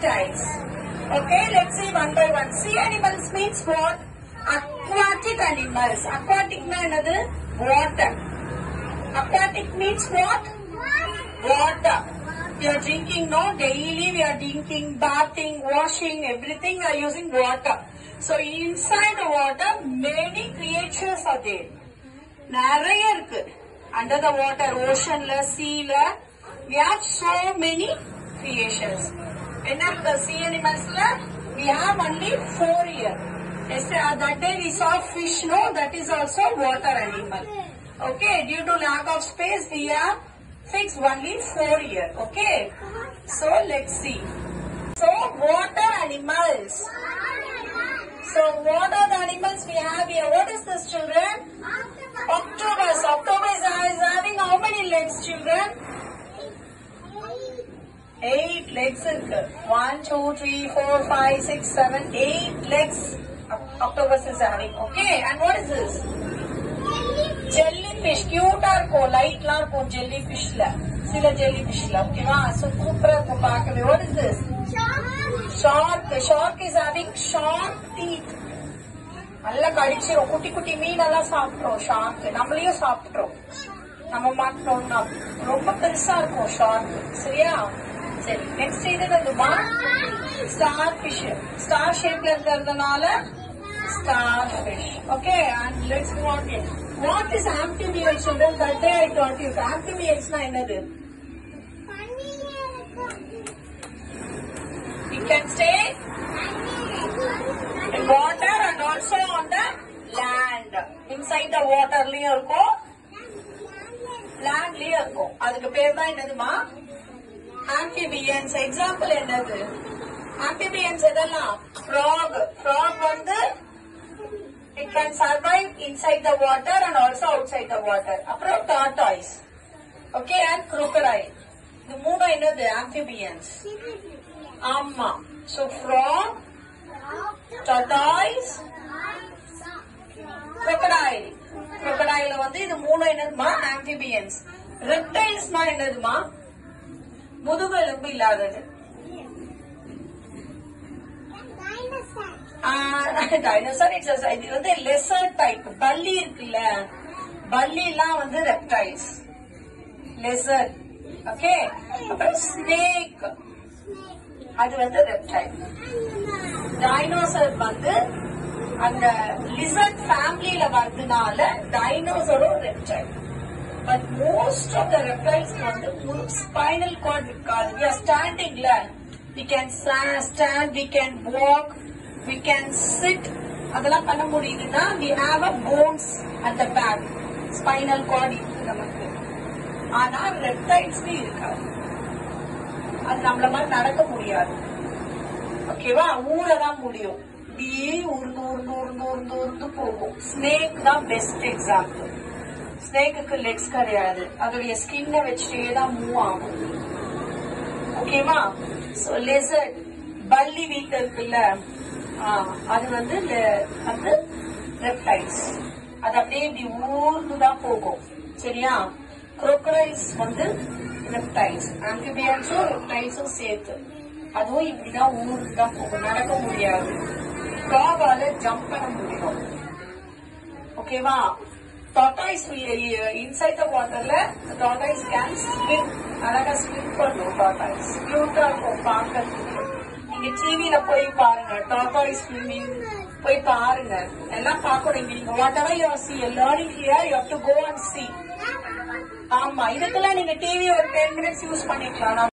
reptiles. Okay, let's see one by one. Sea animals means what? Aquatic animals. Aquatic means water. Aquatic means what? Water. We are drinking, no? Daily we are drinking, bathing, washing, everything we are using water. So inside the water, many creatures are there. நிறைய இருக்கு. Under the water, ocean, sea, we have so many creatures. In the sea animals, we have only 4 ears. Yesterday, that day we saw fish, no? That is also water animal. Okay, due to lack of space, we have fixed only 4 ears. Okay, so let's see. So water animals. So what are the animals we have here? What is this, children? Octopus. Octopus is having how many legs, children? 8 legs. 1, 2, 3, 4, 5, 6, 7, 8 legs. Octopus is having. Okay, and what is this? Jellyfish. Cute or ko light la ko jellyfish la. Sila jellyfish la. Okay, ma. So super ko paakave. What is this? Shark. Shark is having sharp teeth. நல்லா கடிச்சிரும். குட்டி குட்டி மீனெல்லாம் சாப்பிட்றோம் shark. நம்மளையும் சாப்பிட்றோம். நம்ம மாட்டோம்னா ரொம்ப பெருசா இருக்கும் ஷார்க். சரியா? சரி, நெக்ஸ்ட் இது என்னதுமா? Star fish. ஸ்டார் ஷேப்ல இருக்கிறதுனால star fish. Okay, and let's move on. What is amphibians? That day I taught you. ஆம்பிபியன்ஸ்னா என்னது? It can stay in water and also on the land. Inside the water லயும் இருக்கும், land லயும் இருக்கும். அதுக்கு பேர் தான் என்னதுமா? amphibians. எக்ஸாம்பிள் என்னது? amphibians எதெல்லாம்? frog. frog வந்து it can survive inside the water and also outside the water. அப்புறம் tortoise. Okay, and crocodile. இது மூணு என்னது? amphibians. ஆமா. So frog, tortoise, crocodile. crocodile வந்து இது மூணு என்னதுமா? amphibians. reptilesனா என்னதுமா? முதுகெலும்பு இல்லாதது. டைனோசர் இது வந்து லெசர்ட் டைப். பல்லி இருக்குல்ல, பல்லி எல்லாம் வந்து ரெப்டைல்ஸ். லெசர்ட். ஓகே, அப்புறம் ஸ்னேக், அது வந்து ரெப்டைல். டைனோசர் வந்து அந்த லிசர்ட் ஃபேமிலியில வரதுனால டைனோசரும் reptile. But most of the reptiles வந்து spinal cord இருக்காது. We are standing ல, we can stand, we can walk, we can sit. அதெல்லாம் பண்ண முடியுதுன்னா we have a bones at the back. spinal cord இருக்கு நமக்கு. ஆனா reptilesக்கு இருக்காது. அது நம்மள மாதிரி நடக்க முடியாது. ஓகேவா? ஊறதான் முடியும். இப்படியே உருண்டு உருண்டு உருண்டு உருண்டு உருண்டு போகும். ஸ்னேக் தான் பெஸ்ட் எக்ஸாம்பிள். ஸ்னேக்கு லெக்ஸ் கிடையாது. அதோடைய ஸ்கின்னை வச்சுட்டே தான் மூவ் ஆகும். ஓகேவா? சோ லெசர்ட், பல்லி வீட்டு இருக்குல்ல, அது வந்து ரெப்டைல்ஸ். அது அப்படியே இப்படி ஊர்ந்துதான் போகும். சரியா? crocodiles வந்து ரெப்டைல்ஸ். amphibiansம் ரெப்டைல்ஸும் சேர்த்து அதுவும் இப்படிதான் ஊர்ந்துதான் போகும். நடக்க முடியாது. டாகால ஜம்ப் பண்ண முடியும். ஓகேவா? tortoise inside the waterல tortoise can swim. அழகா ஸ்விம் பண்ணும் tortoise. கியூட்டா இருக்கும் பார்க்கறதுக்கு. நீங்க டிவில போய் பாருங்க, tortoise swimming போய் பாருங்க. எல்லாம் பார்க்கணும். நீங்க whatever you see learning here, you have to go and see. ஆமா, இதுக்கெல்லாம் நீங்க டிவி ஒரு 10 minutes யூஸ் பண்ணிக்கலாம்.